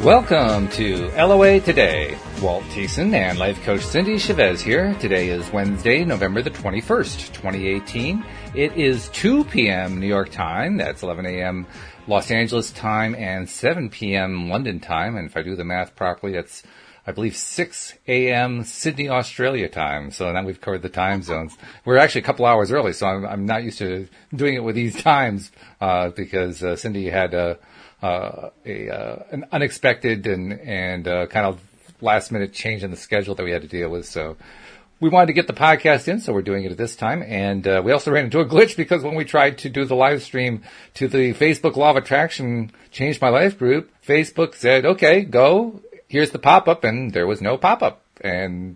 Welcome to LOA Today. Walt Thiessen and life coach Cindy Chavez here. Today is Wednesday, November the 21st, 2018. It is 2 p.m. New York time. That's 11 a.m. Los Angeles time and 7 p.m. London time. And if I do the math properly, that's, I believe, 6 a.m. Sydney, Australia time. So now we've covered the time zones. We're actually a couple hours early, so I'm not used to doing it with these times because Cindy had an unexpected and kind of last minute change in the schedule that we had to deal with. So we wanted to get the podcast in, so we're doing it at this time. And we also ran into a glitch because when we tried to do the live stream to the Facebook Law of Attraction Change My Life group, Facebook said, okay, go. Here's the pop-up, and there was no pop-up. And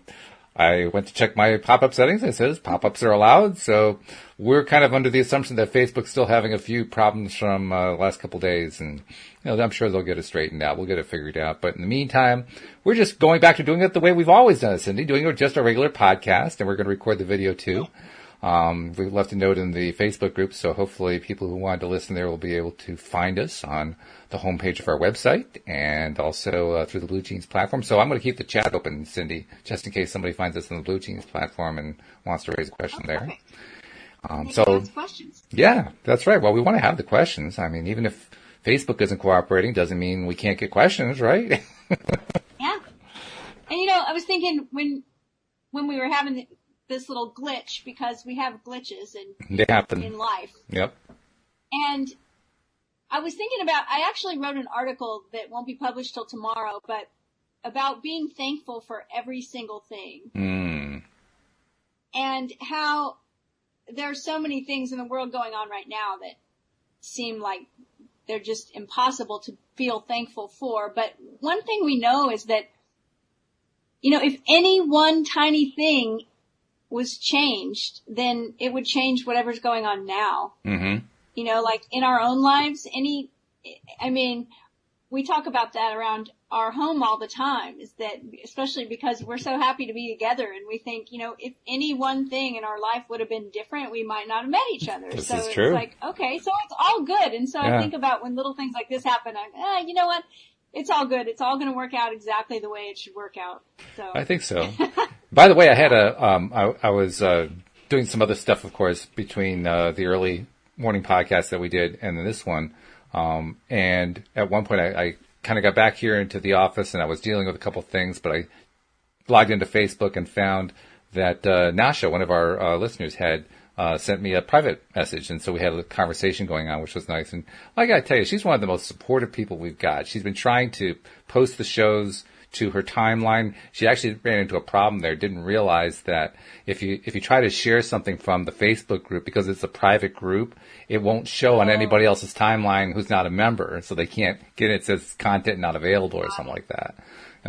I went to check my pop-up settings, and it says pop-ups are allowed. So we're kind of under the assumption that Facebook's still having a few problems from the last couple days. And I'm sure they'll get it straightened out. We'll get it figured out. But in the meantime, we're just going back to doing it the way we've always done it, Cindy, doing it just a regular podcast. And we're going to record the video, too. We left a note in the Facebook group, so hopefully people who wanted to listen there will be able to find us on the homepage of our website and also through the Blue Jeans platform. So I'm going to keep the chat open, Cindy, just in case somebody finds us on the Blue Jeans platform and wants to raise a question there. Yeah, that's right. Well, we want to have the questions. I mean, even if Facebook isn't cooperating, doesn't mean we can't get questions, right? Yeah. And, I was thinking when we were having this little glitch, because we have glitches they happen in life. Yep. And I was thinking I actually wrote an article that won't be published till tomorrow, but about being thankful for every single thing. And how there are so many things in the world going on right now that seem like they're just impossible to feel thankful for. But one thing we know is that, if any one tiny thing was changed, then it would change whatever's going on now. Mm-hmm. Like in our own lives, we talk about that around our home all the time, is that especially because we're so happy to be together and we think, if any one thing in our life would have been different, we might not have met each other. This so is it's true. like, okay, so it's all good. And so I think about when little things like this happen, you know what? It's all good. It's all going to work out exactly the way it should work out. So I think so. By the way, I had I was doing some other stuff, of course, between the early morning podcast that we did and then this one. And at one point I kind of got back here into the office and I was dealing with a couple of things, but I logged into Facebook and found that Nasha, one of our listeners, had sent me a private message. And so we had a conversation going on, which was nice. And I got to tell you, she's one of the most supportive people we've got. She's been trying to post the shows to her timeline. She actually ran into a problem there, didn't realize that if you try to share something from the Facebook group, because it's a private group, it won't show on anybody else's timeline who's not a member, so they can't get it. It says content not available or something like that.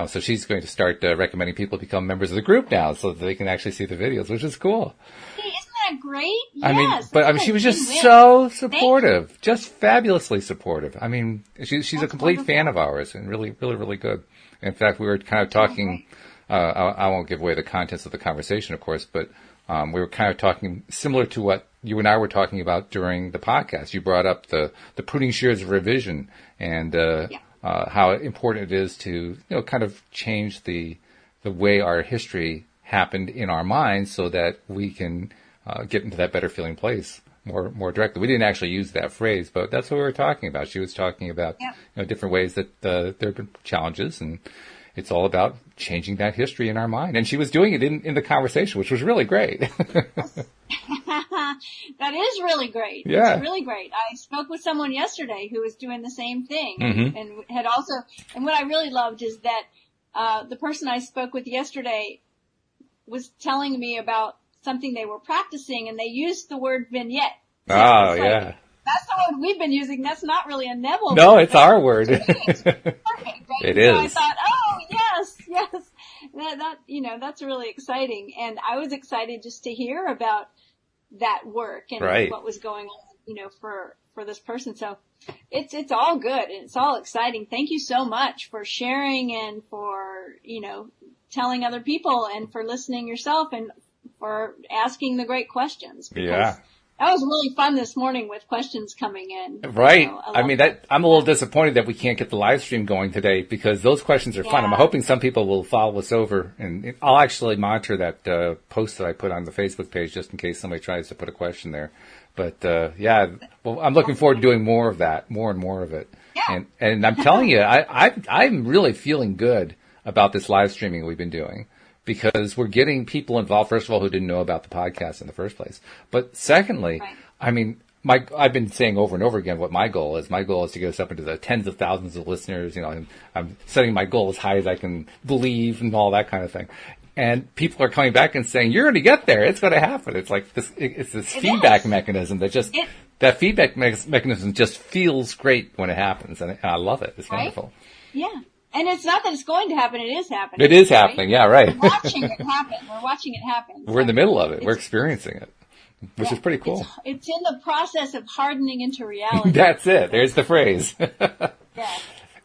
So she's going to start recommending people become members of the group now so that they can actually see the videos, which is cool. Hey, isn't that great? Yes. She was just so supportive, just fabulously supportive. She's a complete fan of ours and really, really, really good. In fact, we were kind of talking, I won't give away the contents of the conversation, of course, but we were kind of talking similar to what you and I were talking about during the podcast. You brought up the pruning shears of revision and how important it is to kind of change the way our history happened in our minds so that we can get into that better feeling place more directly. We didn't actually use that phrase, but that's what we were talking about. She was talking about different ways that there have been challenges, and it's all about changing that history in our mind. And she was doing it in the conversation, which was really great. That is really great. Yeah. It's really great. I spoke with someone yesterday who was doing the same thing, and what I really loved is that the person I spoke with yesterday was telling me about something they were practicing, and they used the word vignette. So that's the word we've been using. That's not really a Neville word. No, it's our word. It's perfect, right? It is. So I thought, oh, yes. That's really exciting. And I was excited just to hear about that work and what was going on, for this person. So it's all good and it's all exciting. Thank you so much for sharing and for, telling other people and for listening yourself and for asking the great questions. Because That was really fun this morning with questions coming in. Right. So I mean, I'm a little disappointed that we can't get the live stream going today because those questions are fun. I'm hoping some people will follow us over, and I'll actually monitor that post that I put on the Facebook page just in case somebody tries to put a question there. But well, I'm looking forward to doing more of that, more and more of it. Yeah. And I'm telling you, I'm really feeling good about this live streaming we've been doing. Because we're getting people involved, first of all, who didn't know about the podcast in the first place. But secondly, right. I mean, I've been saying over and over again what my goal is. My goal is to get us up into the tens of thousands of listeners. You know, I'm setting my goal as high as I can believe and all that kind of thing. And people are coming back and saying, you're going to get there. It's going to happen. It's like this, it's this feedback mechanism that just, that feedback mechanism just feels great when it happens. And I love it. It's wonderful. Yeah. And it's not that it's going to happen, it is happening. It is happening, yeah, right. We're watching it happen. We're watching it happen. We're in the middle of it. We're experiencing it, which is pretty cool. It's in the process of hardening into reality. That's it. There's the phrase. Yeah.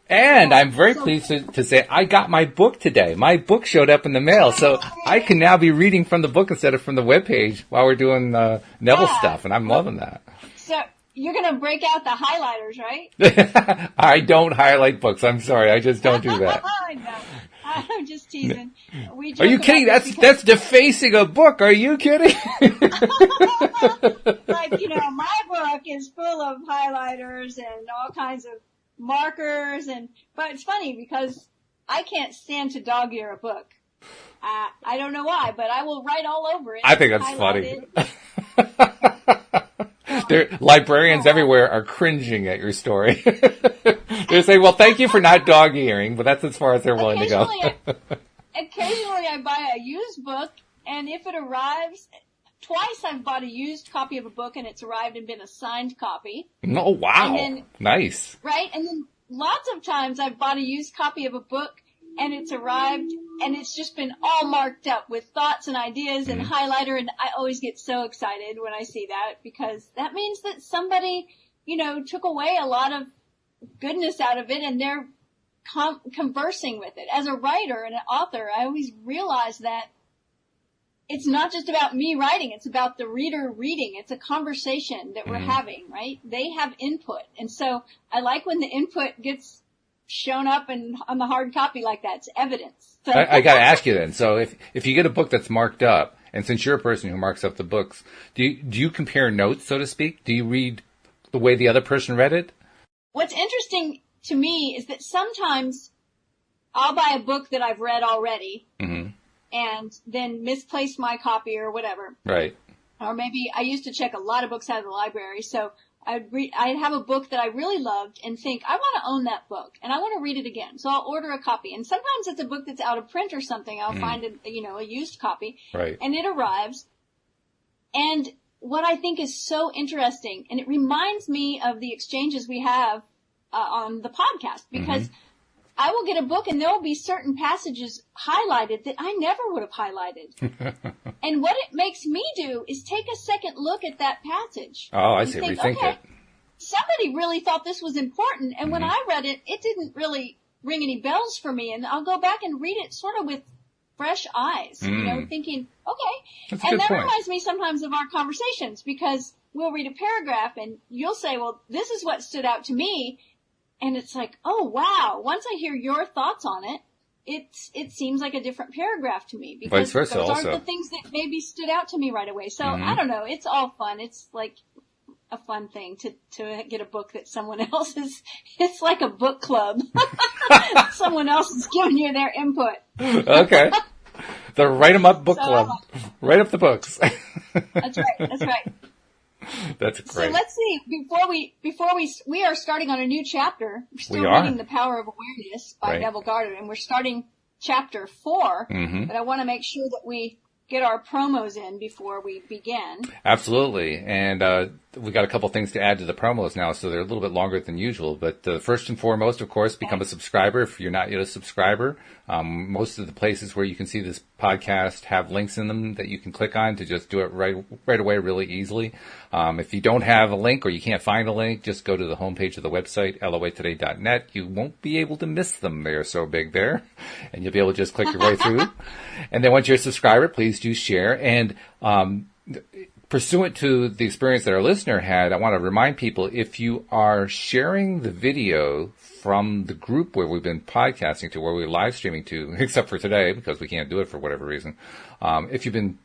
And I'm very pleased to say I got my book today. My book showed up in the mail, so I can now be reading from the book instead of from the webpage while we're doing Neville stuff, and I'm loving that. So you're going to break out the highlighters, right? I don't highlight books. I'm sorry. I just don't do that. I know. I'm just teasing. Are you kidding? That's defacing a book. Are you kidding? Like, you know, my book is full of highlighters and all kinds of markers, but it's funny because I can't stand to dog ear a book. I don't know why, but I will write all over it. I think that's funny. Librarians everywhere are cringing at your story. They're saying, well, thank you for not dog earing, but that's as far as they're willing to go. Occasionally I buy a used book, and if it arrives, twice I've bought a used copy of a book and it's arrived and been a signed copy. Oh, wow. Nice. Right? And then lots of times I've bought a used copy of a book and it's arrived and it's just been all marked up with thoughts and ideas and highlighter, and I always get so excited when I see that because that means that somebody, you know, took away a lot of goodness out of it and they're conversing with it. As a writer and an author, I always realize that it's not just about me writing, it's about the reader reading. It's a conversation that we're having, right? They have input. And so I like when the input gets shown up and on the hard copy like that. It's evidence. So. I got to ask you then. So if you get a book that's marked up, and since you're a person who marks up the books, do you compare notes, so to speak? Do you read the way the other person read it? What's interesting to me is that sometimes I'll buy a book that I've read already and then misplace my copy or whatever. Right. Or maybe I used to check a lot of books out of the library, so I'd have a book that I really loved and think, I want to own that book and I want to read it again. So I'll order a copy. And sometimes it's a book that's out of print or something. I'll find a used copy. Right. And it arrives. And what I think is so interesting, and it reminds me of the exchanges we have on the podcast, because I will get a book and there will be certain passages highlighted that I never would have highlighted. And what it makes me do is take a second look at that passage. Oh, I see. Rethink it. Somebody really thought this was important. And when I read it, it didn't really ring any bells for me. And I'll go back and read it sort of with fresh eyes, thinking, okay. And that reminds me sometimes of our conversations, because we'll read a paragraph and you'll say, well, this is what stood out to me. And it's like, oh, wow. Once I hear your thoughts on it, it seems like a different paragraph to me, because those aren't the things that maybe stood out to me right away. So I don't know. It's all fun. It's like a fun thing to get a book that someone else is. It's like a book club. Someone else is giving you their input. Okay. The Write 'em Up book club. Write up the books. That's right. That's right. That's great. So let's see. Before we are starting on a new chapter. We're still reading The Power of Awareness by Neville Goddard, and we're starting chapter 4. But I want to make sure that we get our promos in before we begin. Absolutely. And we got a couple things to add to the promos now, so they're a little bit longer than usual. But first and foremost, of course, become a subscriber if you're not yet a subscriber. Most of the places where you can see this podcast have links in them that you can click on to just do it right away really easily. If you don't have a link or you can't find a link, just go to the homepage of the website, loatoday.net. You won't be able to miss them. They're so big there. And you'll be able to just click your way through. And then once you're a subscriber, please do share. And pursuant to the experience that our listener had, I want to remind people, if you are sharing the video from the group where we've been podcasting to, where we're live streaming to, except for today because we can't do it for whatever reason, if you've been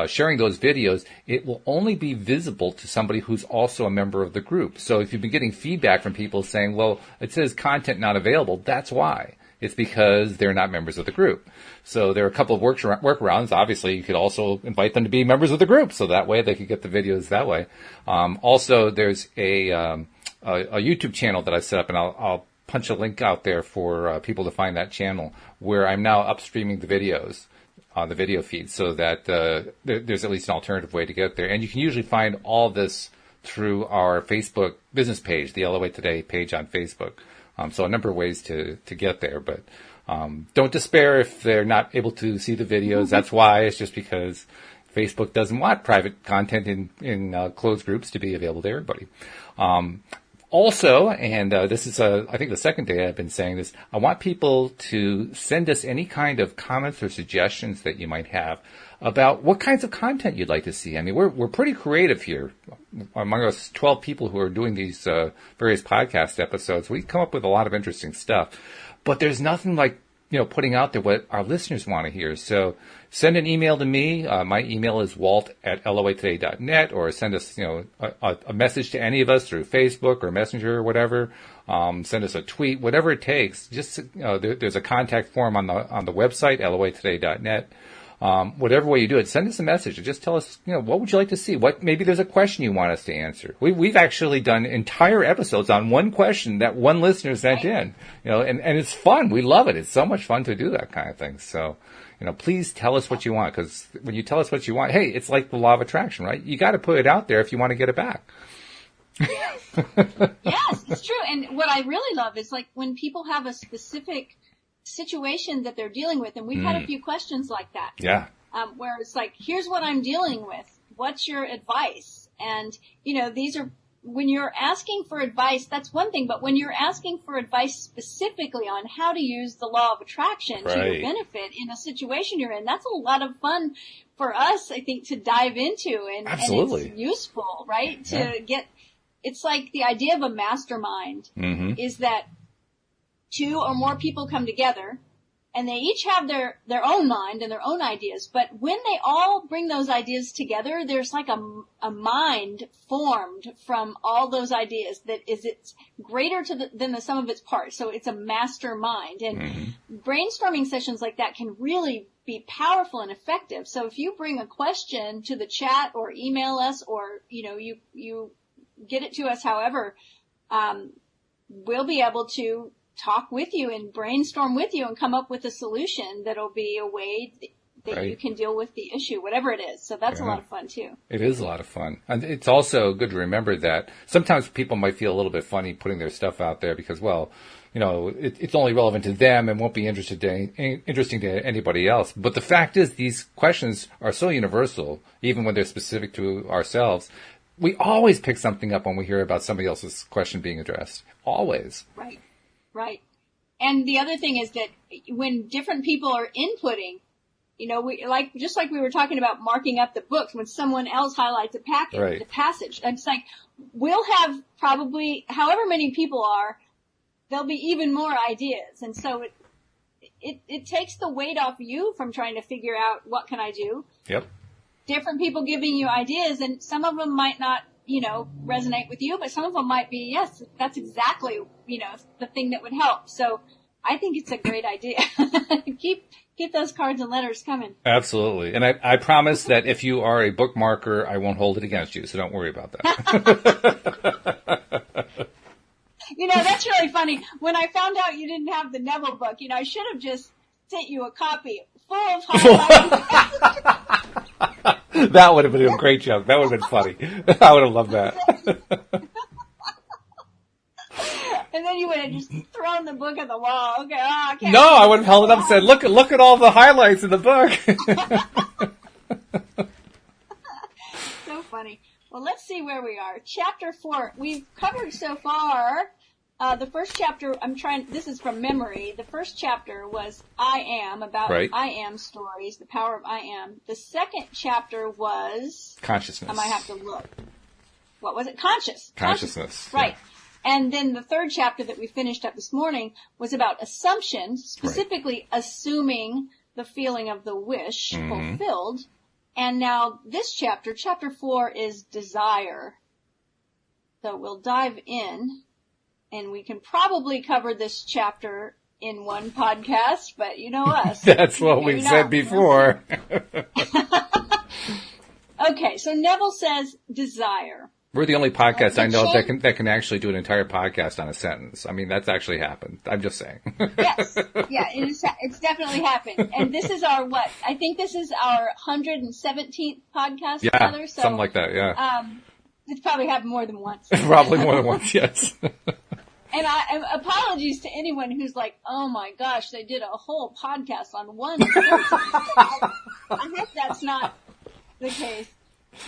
sharing those videos, it will only be visible to somebody who's also a member of the group. So if you've been getting feedback from people saying, well, it says content not available, that's why. It's because they're not members of the group. So there are a couple of workarounds. Obviously, you could also invite them to be members of the group, so that way they could get the videos that way. Also, there's a YouTube channel that I've set up, and I'll punch a link out there for people to find that channel, where I'm now upstreaming the videos on the video feed, so that there's at least an alternative way to get there. And you can usually find all this through our Facebook business page, the LOA Today page on Facebook. So a number of ways to get there, but don't despair if they're not able to see the videos. That's why. It's just because Facebook doesn't want private content in closed groups to be available to everybody. Also, and this is, I think, the second day I've been saying this, I want people to send us any kind of comments or suggestions that you might have about what kinds of content you'd like to see. I mean, we're pretty creative here. Among us 12 people who are doing these various podcast episodes, we come up with a lot of interesting stuff. But there's nothing like, putting out there what our listeners want to hear. So send an email to me. My email is walt@loatoday.net, or send us, a message to any of us through Facebook or Messenger or whatever. Send us a tweet, whatever it takes. Just, there's a contact form on the website, loatoday.net. Whatever way you do it, send us a message and just tell us, what would you like to see? Maybe there's a question you want us to answer. We've actually done entire episodes on one question that one listener sent in, and it's fun. We love it. It's so much fun to do that kind of thing. So, please tell us what you want, because when you tell us what you want, hey, it's like the law of attraction, right? You got to put it out there if you want to get it back. Yes. Yes, it's true. And what I really love is like when people have a specific situation that they're dealing with, and we've had a few questions like that. Yeah. Where it's like, here's what I'm dealing with. What's your advice? And, these are, when you're asking for advice, that's one thing, but when you're asking for advice specifically on how to use the law of attraction to your benefit in a situation you're in, that's a lot of fun for us, I think, to dive into. And, absolutely. And it's useful, right? To get, it's like the idea of a mastermind is that two or more people come together and they each have their own mind and their own ideas. But when they all bring those ideas together, there's like a mind formed from all those ideas that it's greater than the sum of its parts. So it's a mastermind. And brainstorming sessions like that can really be powerful and effective. So if you bring a question to the chat or email us, or, you get it to us, however, we'll be able to talk with you and brainstorm with you and come up with a solution that'll be a way that you can deal with the issue, whatever it is. So that's a lot of fun too. It is a lot of fun. And it's also good to remember that sometimes people might feel a little bit funny putting their stuff out there because, well, it's only relevant to them and won't be interesting to anybody else. But the fact is, these questions are so universal, even when they're specific to ourselves. We always pick something up when we hear about somebody else's question being addressed. Always. Right. And the other thing is that when different people are inputting, just like we were talking about marking up the books, when someone else highlights the passage, it's like we'll have probably however many people are, there'll be even more ideas. And so it takes the weight off you from trying to figure out what can I do. Yep. Different people giving you ideas, and some of them might not, resonate with you, but some of them might be, yes, that's exactly, the thing that would help. So I think it's a great idea. Keep those cards and letters coming. Absolutely. And I promise that if you are a bookmarker, I won't hold it against you, so don't worry about that. That's really funny. When I found out you didn't have the Neville book, I should have just sent you a copy full of highlights. That would have been a great joke. That would have been funny. I would have loved that. And then you would have just thrown the book at the wall. Okay, okay. No, I would have held it up and said, look at all the highlights in the book. So funny. Well, let's see where we are. Chapter 4. We've covered so far The first chapter, this is from memory. The first chapter was I Am, about right. I Am stories, the power of I Am. The second chapter was... Consciousness. I might have to look. What was it? Consciousness. Right. Yeah. And then the third chapter that we finished up this morning was about assumption, specifically assuming the feeling of the wish fulfilled. And now this chapter 4, is desire. So we'll dive in, and we can probably cover this chapter in one podcast, but you know us. That's what we've said before. Okay, so Neville says desire. We're the only podcast I know that can actually do an entire podcast on a sentence. I mean, that's actually happened. I'm just saying. Yes. Yeah, it's definitely happened. And this is our I think this is our 117th podcast together. So, something like that, yeah. It's probably happened more than once. Probably more than once, yes. And apologies to anyone who's like, oh my gosh, they did a whole podcast on one sentence. I hope that's not the case.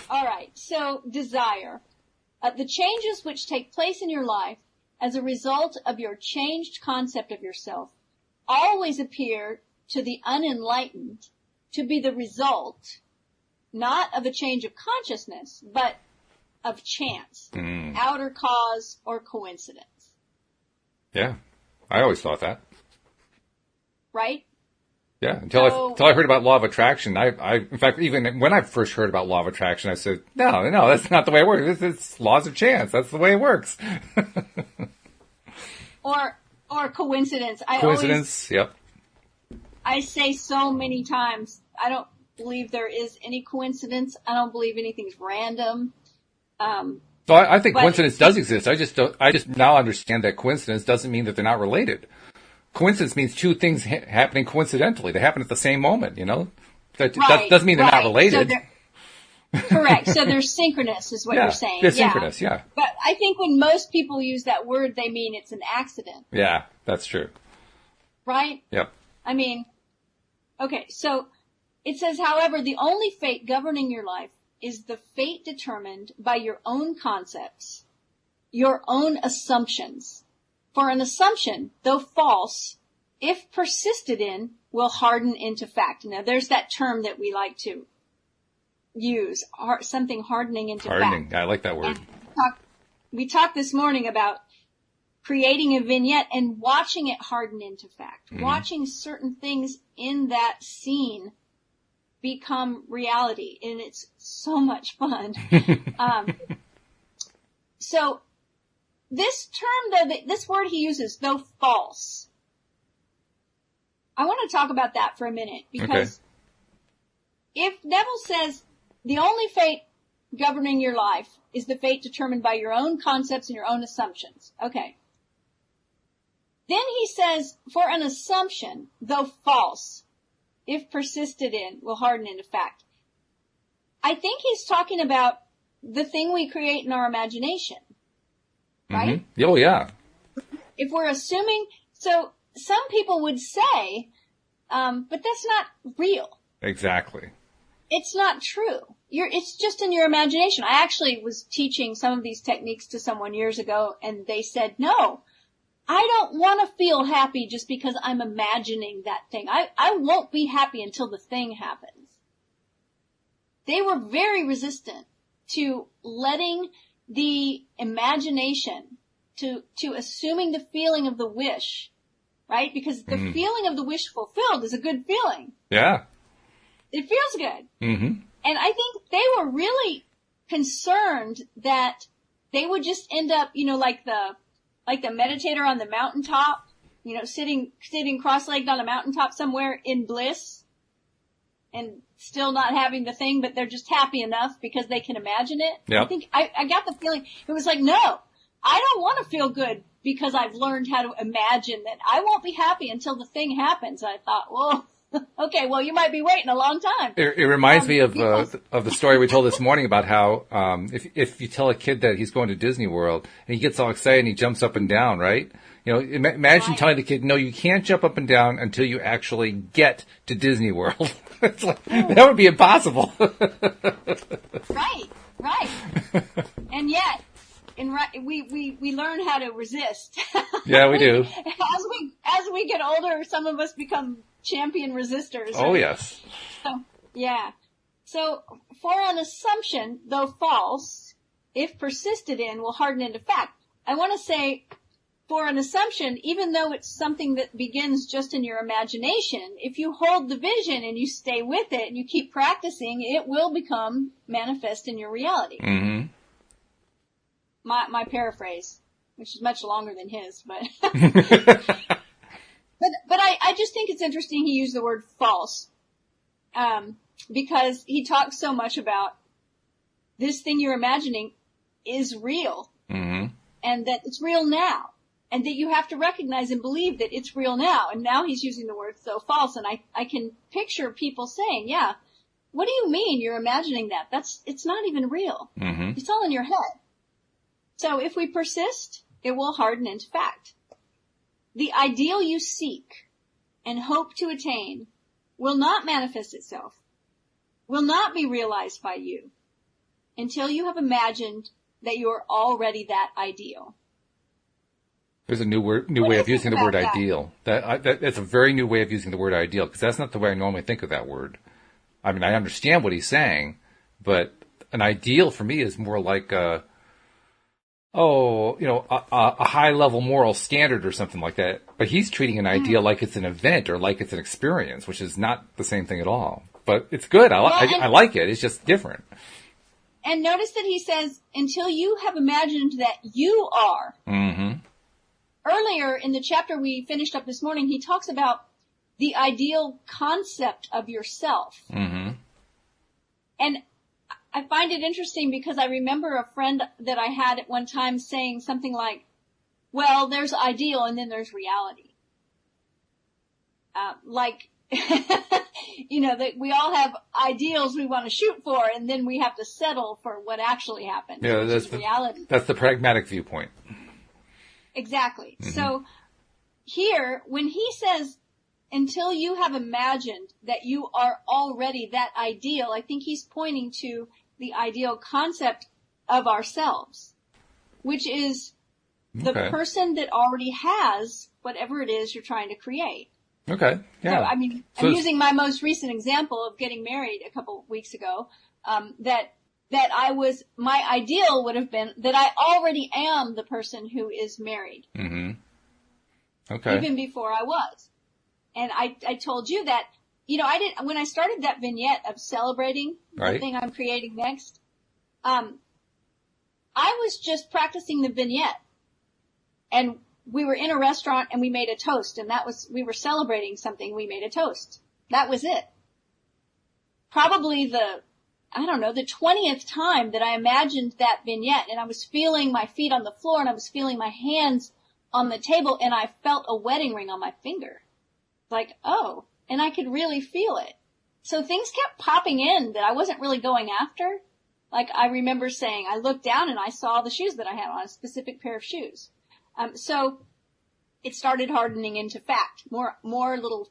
All right, so desire. The changes which take place in your life as a result of your changed concept of yourself always appear to the unenlightened to be the result not of a change of consciousness, but of chance, outer cause, or coincidence. Yeah, I always thought that. Right? Yeah, until I heard about law of attraction. In fact, even when I first heard about law of attraction, I said, no, that's not the way it works. It's laws of chance. That's the way it works. or coincidence. Yep. I say so many times, I don't believe there is any coincidence. I don't believe anything's random. So I think coincidence does exist. I just now understand that coincidence doesn't mean that they're not related. Coincidence means two things happening coincidentally. They happen at the same moment, That doesn't mean they're not related. So correct. So they're synchronous is what you're saying. They're synchronous, yeah. But I think when most people use that word, they mean it's an accident. Yeah, that's true. Right? Yep. I mean, okay, so it says, however, the only fate governing your life is the fate determined by your own concepts, your own assumptions. For an assumption, though false, if persisted in, will harden into fact. Now, there's that term that we like to use, something hardening into fact. I like that word. We talked this morning about creating a vignette and watching it harden into fact, watching certain things in that scene become reality, and it's so much fun. So this term, though, this word he uses, though false, I want to talk about that for a minute, because if Neville says the only fate governing your life is the fate determined by your own concepts and your own assumptions, okay. Then he says, for an assumption, though false, if persisted in, will harden into fact. I think he's talking about the thing we create in our imagination. Right? Mm-hmm. Oh, yeah. If we're assuming, so some people would say, but that's not real. Exactly. It's not true. It's just in your imagination. I actually was teaching some of these techniques to someone years ago, and they said, no, I don't want to feel happy just because I'm imagining that thing. I won't be happy until the thing happens. They were very resistant to letting the imagination, to assuming the feeling of the wish, right? Because the feeling of the wish fulfilled is a good feeling. Yeah. It feels good. Mm-hmm. And I think they were really concerned that they would just end up, like the meditator on the mountaintop, sitting cross-legged on a mountaintop somewhere in bliss and still not having the thing, but they're just happy enough because they can imagine it. Yep. I think I got the feeling it was like, no, I don't want to feel good because I've learned how to imagine that I won't be happy until the thing happens. I thought, well, okay, well, you might be waiting a long time. It reminds me of the story we told this morning about how if you tell a kid that he's going to Disney World and he gets all excited and he jumps up and down, right? Imagine telling the kid, no, you can't jump up and down until you actually get to Disney World. It's like, that would be impossible. Right. And yet, we learn how to resist. Yeah, we do. As we get older, some of us become champion resistors. Oh, right? yes. So, yeah. So, for an assumption, though false, if persisted in, will harden into fact. I want to say, for an assumption, even though it's something that begins just in your imagination, if you hold the vision and you stay with it and you keep practicing, it will become manifest in your reality. Mm-hmm. My paraphrase, which is much longer than his, but but I just think it's interesting he used the word false, because he talks so much about this thing you're imagining is real, mm-hmm. and that it's real now, and that you have to recognize and believe that it's real now. And now he's using the word so false, and I can picture people saying, yeah, what do you mean you're imagining that? It's not even real. Mm-hmm. It's all in your head. So if we persist, it will harden into fact. The ideal you seek and hope to attain will not manifest itself, will not be realized by you until you have imagined that you are already that ideal. There's a new way of using the word ideal. That's a very new way of using the word ideal, because that's not the way I normally think of that word. I mean, I understand what he's saying, but an ideal for me is more like a high level moral standard or something like that. But he's treating an ideal like it's an event or like it's an experience, which is not the same thing at all. But it's good. I like it. It's just different. And notice that he says, until you have imagined that you are. Mm-hmm. Earlier in the chapter we finished up this morning, he talks about the ideal concept of yourself. Mm-hmm. And I find it interesting because I remember a friend that I had at one time saying something like, well, there's ideal and then there's reality. That we all have ideals we want to shoot for, and then we have to settle for what actually happens. Yeah, that's reality. That's the pragmatic viewpoint. Exactly. Mm-hmm. So here, when he says, until you have imagined that you are already that ideal, I think he's pointing to the ideal concept of ourselves, which is the person that already has whatever it is you're trying to create. Okay. Yeah. So, I'm using my most recent example of getting married a couple weeks ago, my ideal would have been that I already am the person who is married. Mm-hmm. Okay. Even before I was. And I told you that, when I started that vignette of celebrating the thing I'm creating next, I was just practicing the vignette, and we were in a restaurant and we made a toast, and we were celebrating something. We made a toast. That was it. Probably the 20th time that I imagined that vignette, and I was feeling my feet on the floor and I was feeling my hands on the table, and I felt a wedding ring on my finger. Like, oh, and I could really feel it. So things kept popping in that I wasn't really going after. Like, I remember saying, I looked down and I saw the shoes that I had on, a specific pair of shoes. So it started hardening into fact. More little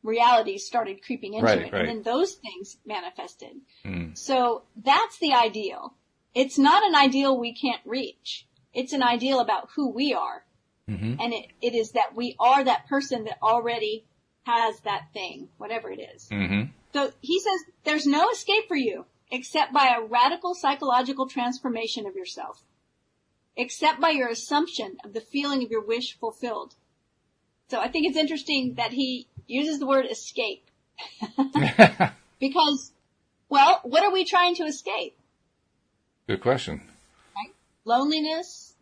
realities started creeping into it. And then those things manifested. Mm. So that's the ideal. It's not an ideal we can't reach. It's an ideal about who we are. Mm-hmm. And it is that we are that person that already has that thing, whatever it is. Mm-hmm. So he says there's no escape for you except by a radical psychological transformation of yourself, except by your assumption of the feeling of your wish fulfilled. So I think it's interesting that he uses the word escape. Because, well, what are we trying to escape? Good question. Right? Loneliness,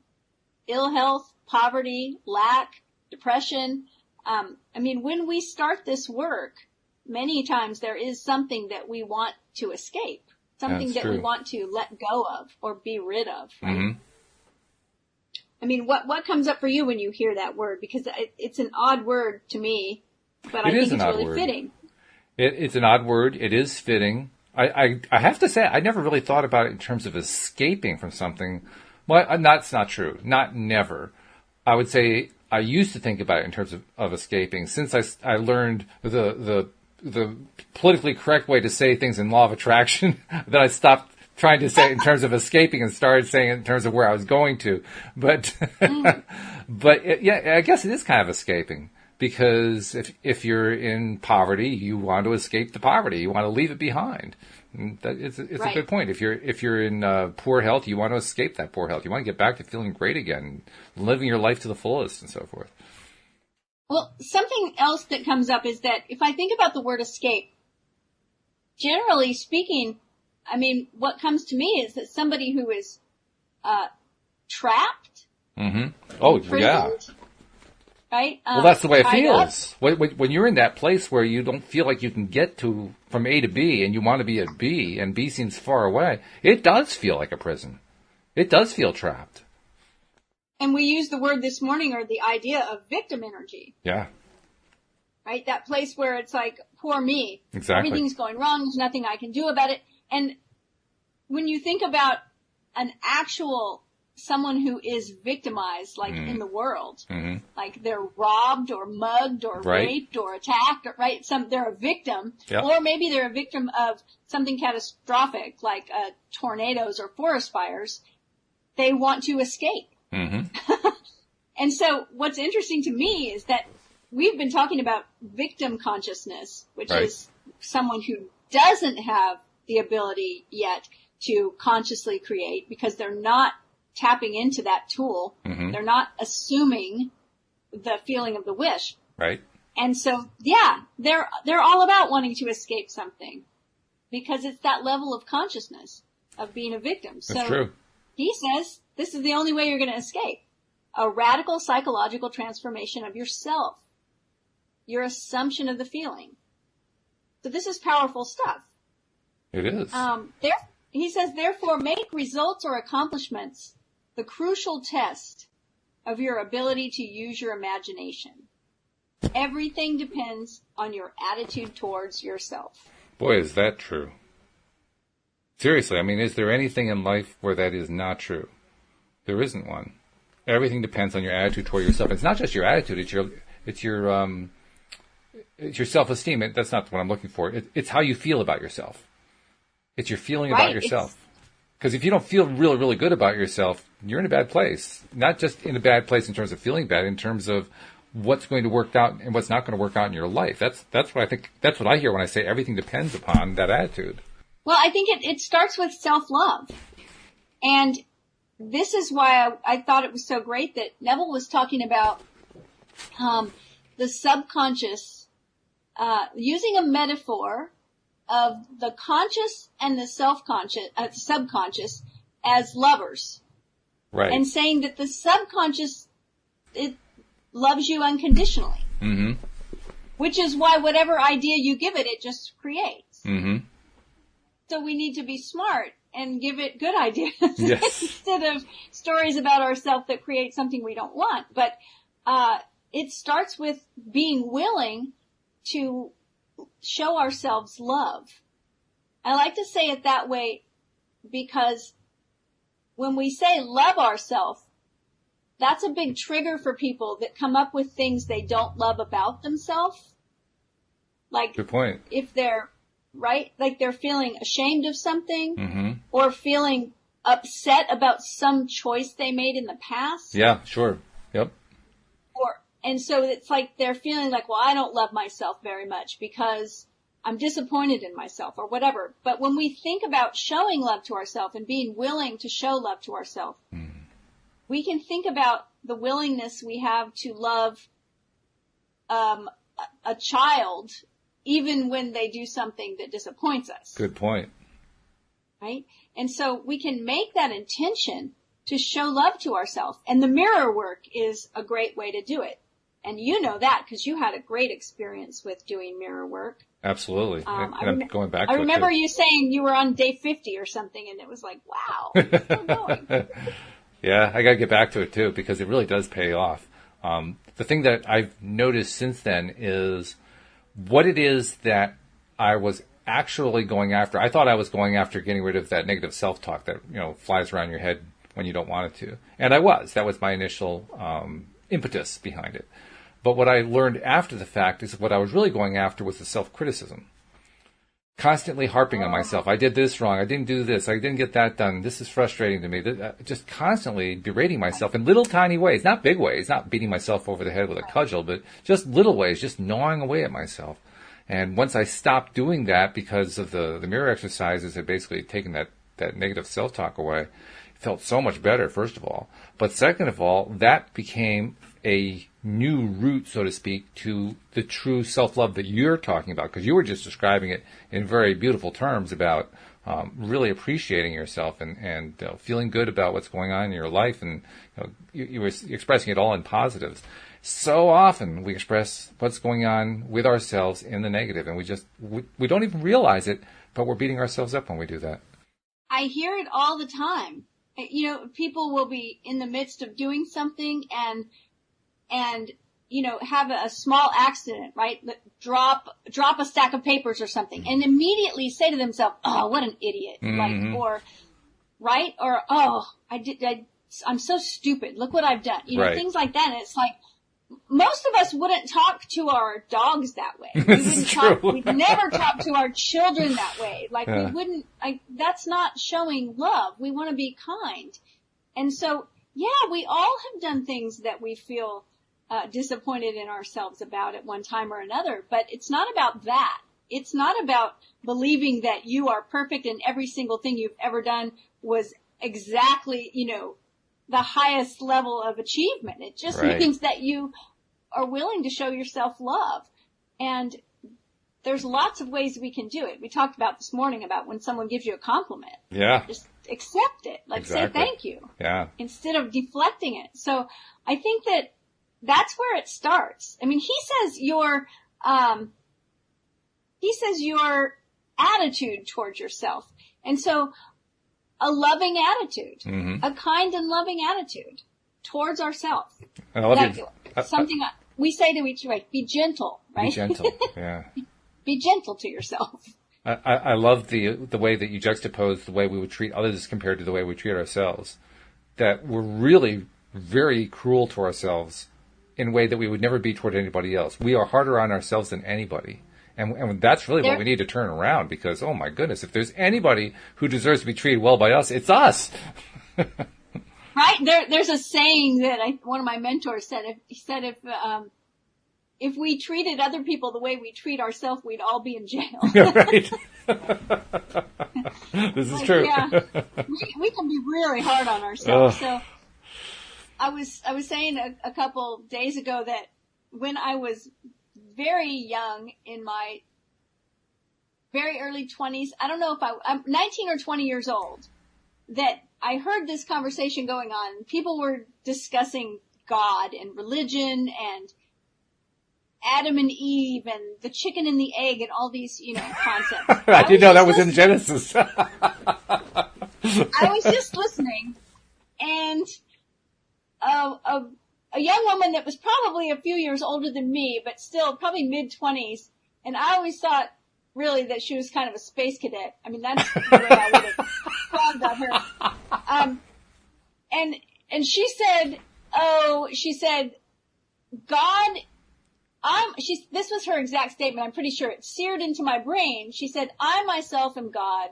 ill health, poverty, lack, depression. When we start this work, many times there is something that we want to escape, something we want to let go of or be rid of, right? Mm-hmm. What comes up for you when you hear that word? Because it's an odd word to me, but I think it's really fitting. It's an odd word. It is fitting. I have to say, I never really thought about it in terms of escaping from something. Well, that's not true. Not never. I would say I used to think about it in terms of escaping. Since I learned the politically correct way to say things in law of attraction, that I stopped trying to say it in terms of escaping and started saying it in terms of where I was going to. But, yeah, I guess it is kind of escaping. Because if you're in poverty, you want to escape the poverty. You want to leave it behind. It's right. A good point. If you're in poor health, you want to escape that poor health. You want to get back to feeling great again, living your life to the fullest, and so forth. Well, something else that comes up is that if I think about the word escape, generally speaking, I mean, what comes to me is that somebody who is trapped, imprisoned, yeah. Right? Well, that's the way it feels. When you're in that place where you don't feel like you can get to from A to B and you want to be at B and B seems far away, it does feel like a prison. It does feel trapped. And we used the word this morning, or the idea of victim energy. Yeah. Right? That place where it's like, poor me. Exactly. Everything's going wrong. There's nothing I can do about it. And when you think about an actual someone who is victimized, like in the world, like they're robbed or mugged or raped or attacked, or, right? They're a victim, or maybe they're a victim of something catastrophic, like tornadoes or forest fires. They want to escape. And so what's interesting to me is that we've been talking about victim consciousness, which is someone who doesn't have the ability yet to consciously create because they're not tapping into that tool. They're not assuming the feeling of the wish. Right. And so, yeah, they're all about wanting to escape something because it's that level of consciousness of being a victim. That's true. He says this is the only way you're going to escape. A radical psychological transformation of yourself. Your assumption of the feeling. So this is powerful stuff. It is. He says, therefore, make results or accomplishments the crucial test of your ability to use your imagination. Everything depends on your attitude towards yourself. Boy, is that true. Seriously, I mean, is there anything in life where that is not true? There isn't one. Everything depends on your attitude toward yourself. It's not just your attitude; it's your self-esteem. That's not what I'm looking for. It's how you feel about yourself. It's your feeling about yourself. Because if you don't feel really, really good about yourself, you're in a bad place. Not just in a bad place in terms of feeling bad, in terms of what's going to work out and what's not going to work out in your life. That's what I think. That's what I hear when I say everything depends upon that attitude. Well, I think it starts with self-love. And this is why I thought it was so great that Neville was talking about the subconscious, using a metaphor of the conscious and the subconscious as lovers. Right. And saying that the subconscious, it loves you unconditionally. Which is why whatever idea you give it, it just creates. So we need to be smart and give it good ideas instead of stories about ourselves that create something we don't want. But it starts with being willing to show ourselves love. I like to say it that way because when we say love ourselves, that's a big trigger for people that come up with things they don't love about themselves. Like, good point. If they're, right, like they're feeling ashamed of something or feeling upset about some choice they made in the past. Yeah, sure. Yep. And so it's like they're feeling like, well, I don't love myself very much because I'm disappointed in myself or whatever. But when we think about showing love to ourselves and being willing to show love to ourselves, we can think about the willingness we have to love a child even when they do something that disappoints us. Good point. Right? And so we can make that intention to show love to ourselves. And the mirror work is a great way to do it. And you know that because you had a great experience with doing mirror work. Absolutely. And I'm going back to I remember you saying you were on day 50 or something, and it was like, wow, it's still going. Yeah, I got to get back to it, too, because it really does pay off. The thing that I've noticed since then is what it is that I was actually going after. I thought I was going after getting rid of that negative self-talk that, flies around your head when you don't want it to. And I was. That was my initial impetus behind it. But what I learned after the fact is what I was really going after was the self-criticism. constantly harping on myself. I did this wrong. I didn't do this. I didn't get that done. This is frustrating to me. Just constantly berating myself in little tiny ways, not big ways, not beating myself over the head with a cudgel, but just little ways, just gnawing away at myself. And once I stopped doing that because of the mirror exercises had basically taken that negative self-talk away, it felt so much better, first of all. But second of all, that became a new route, so to speak, to the true self-love that you're talking about, because you were just describing it in very beautiful terms about really appreciating yourself and feeling good about what's going on in your life, and you were expressing it all in positives. So often we express what's going on with ourselves in the negative, and we don't even realize it, but we're beating ourselves up when we do that. I hear it all the time. People will be in the midst of doing something and have a small accident, right? Drop a stack of papers or something, and immediately say to themselves, "Oh, what an idiot!" Mm-hmm. I'm so stupid. Look what I've done. Right. Things like that. And it's like most of us wouldn't talk to our dogs that way. We'd never talk to our children that way. We wouldn't. That's not showing love. We want to be kind, and so we all have done things that we feel disappointed in ourselves about at one time or another, but it's not about that. It's not about believing that you are perfect and every single thing you've ever done was exactly, the highest level of achievement. It just means that you are willing to show yourself love. And there's lots of ways we can do it. We talked about this morning about when someone gives you a compliment. Yeah. Just accept it. Say thank you. Yeah. Instead of deflecting it. So I think that's where it starts. I mean, he says your attitude towards yourself. And so a loving attitude, mm-hmm. a kind and loving attitude towards ourselves. Something we say to each other, be gentle, right? Be gentle, yeah. Be gentle to yourself. I love the way that you juxtapose the way we would treat others compared to the way we treat ourselves. That we're really very cruel to ourselves in a way that we would never be toward anybody else. We are harder on ourselves than anybody. And that's really what we need to turn around, because, oh my goodness, if there's anybody who deserves to be treated well by us, it's us. Right? There's a saying that one of my mentors said. He said if we treated other people the way we treat ourselves, we'd all be in jail. Right. This is true. Yeah, we can be really hard on ourselves. So I was saying a couple days ago that when I was very young, in my very early 20s, I don't know if I'm 19 or 20 years old, that I heard this conversation going on. People were discussing God and religion and Adam and Eve and the chicken and the egg and all these, concepts. I didn't know that was in Genesis. I was just listening, and a young woman that was probably a few years older than me, but still probably mid-20s, and I always thought really that she was kind of a space cadet. I mean, that's the way I would have thought about her. And she said, God, this was her exact statement. I'm pretty sure it's seared into my brain. She said, I myself am God,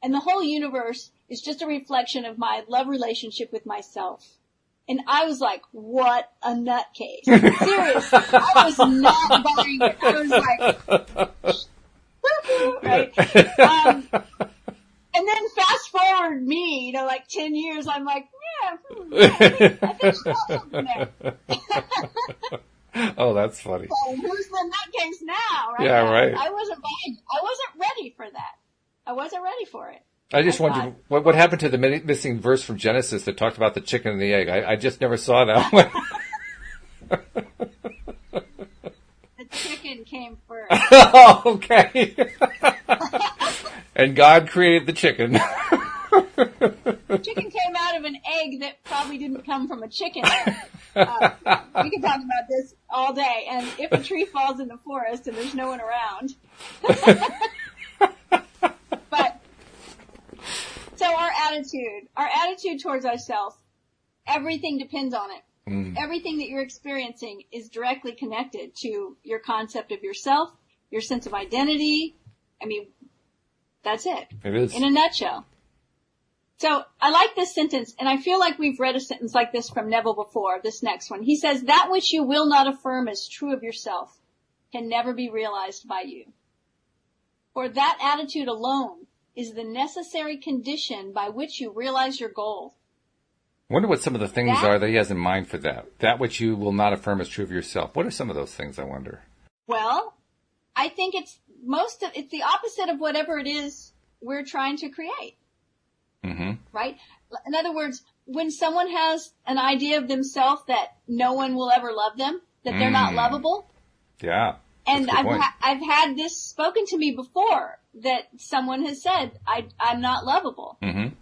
and the whole universe is just a reflection of my love relationship with myself. And I was like, what a nutcase. Seriously, I was not buying it. I was like, right? And then fast forward me, 10 years, I'm like, I think I got something there. Oh, that's funny. So who's the nutcase now, right? Yeah, right. I wasn't buying it. I wasn't ready for that. I wasn't ready for it. I just wondered what happened to the missing verse from Genesis that talked about the chicken and the egg. I just never saw that one. The chicken came first. Oh, okay. And God created the chicken. The chicken came out of an egg that probably didn't come from a chicken. We can talk about this all day. And if a tree falls in the forest and there's no one around. But so our attitude towards ourselves, everything depends on it. Mm. Everything that you're experiencing is directly connected to your concept of yourself, your sense of identity. I mean, That's it. It is. In a nutshell. So I like this sentence, and I feel like we've read a sentence like this from Neville before, this next one. He says, that which you will not affirm as true of yourself can never be realized by you. For that attitude alone is the necessary condition by which you realize your goal. I wonder what some of the things are that he has in mind for that. That which you will not affirm as true of yourself. What are some of those things, I wonder? Well, I think it's the opposite of whatever it is we're trying to create. Mm-hmm. Right? In other words, when someone has an idea of themselves that no one will ever love them, that they're not lovable. Yeah. And I've had this spoken to me before, that someone has said, I'm not lovable. Mm-hmm.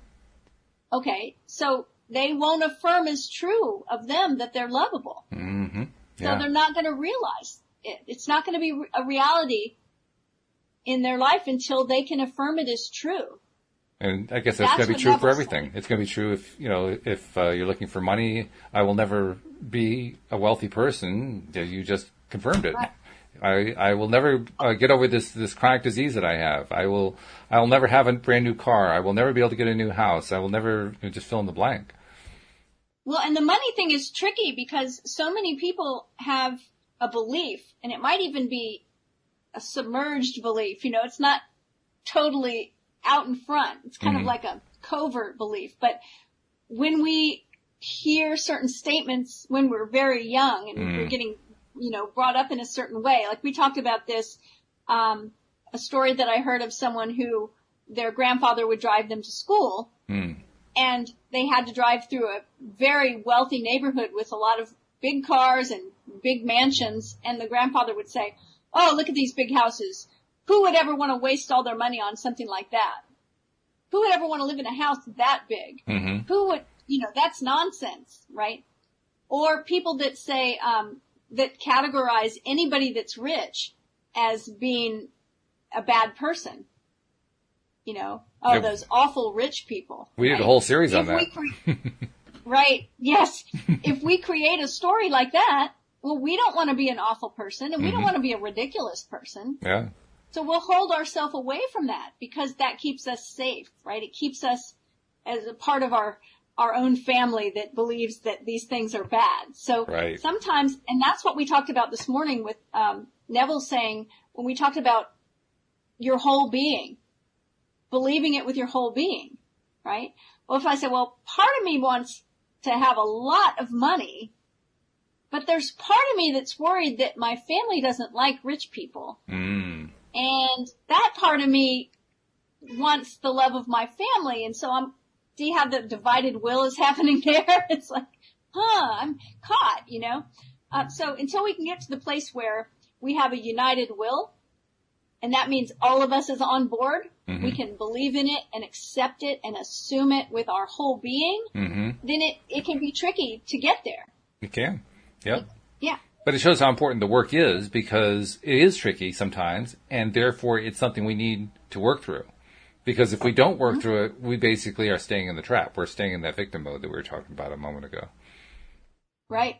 Okay, so they won't affirm as true of them that they're lovable. Mm-hmm. Yeah. So they're not going to realize it. It's not going to be a reality in their life until they can affirm it as true. And I guess that's going to be true for everything. It's going to be true if you're looking for money. I will never be a wealthy person. You just confirmed it. Right. I will never get over this chronic disease that I have. I will never have a brand new car. I will never be able to get a new house. I will never just fill in the blank. Well, and the money thing is tricky because so many people have a belief, and it might even be a submerged belief. It's not totally out in front. It's kind of like a covert belief. But when we hear certain statements when we're very young and we're getting, brought up in a certain way, like we talked about this, a story that I heard of someone who their grandfather would drive them to school and they had to drive through a very wealthy neighborhood with a lot of big cars and big mansions. And the grandfather would say, oh, look at these big houses. Who would ever want to waste all their money on something like that? Who would ever want to live in a house that big? Mm-hmm. Who would, that's nonsense, right? Or people that say, that categorize anybody that's rich as being a bad person. Those awful rich people. We did a whole series on that. Right, yes. If we create a story like that, well, we don't want to be an awful person and we don't want to be a ridiculous person. Yeah. So we'll hold ourselves away from that because that keeps us safe, right? It keeps us as a part of our own family that believes that these things are bad. So sometimes, and that's what we talked about this morning with Neville saying, when we talked about your whole being, believing it with your whole being, right? Well, if I say, well, part of me wants to have a lot of money, but there's part of me that's worried that my family doesn't like rich people. And that part of me wants the love of my family. And so do you have the divided will is happening there? It's like, I'm caught, So until we can get to the place where we have a united will, and that means all of us is on board, we can believe in it and accept it and assume it with our whole being, then it can be tricky to get there. It can. Yep. Yeah. But it shows how important the work is because it is tricky sometimes, and therefore it's something we need to work through. Because if we don't work through it, we basically are staying in the trap. We're staying in that victim mode that we were talking about a moment ago. Right.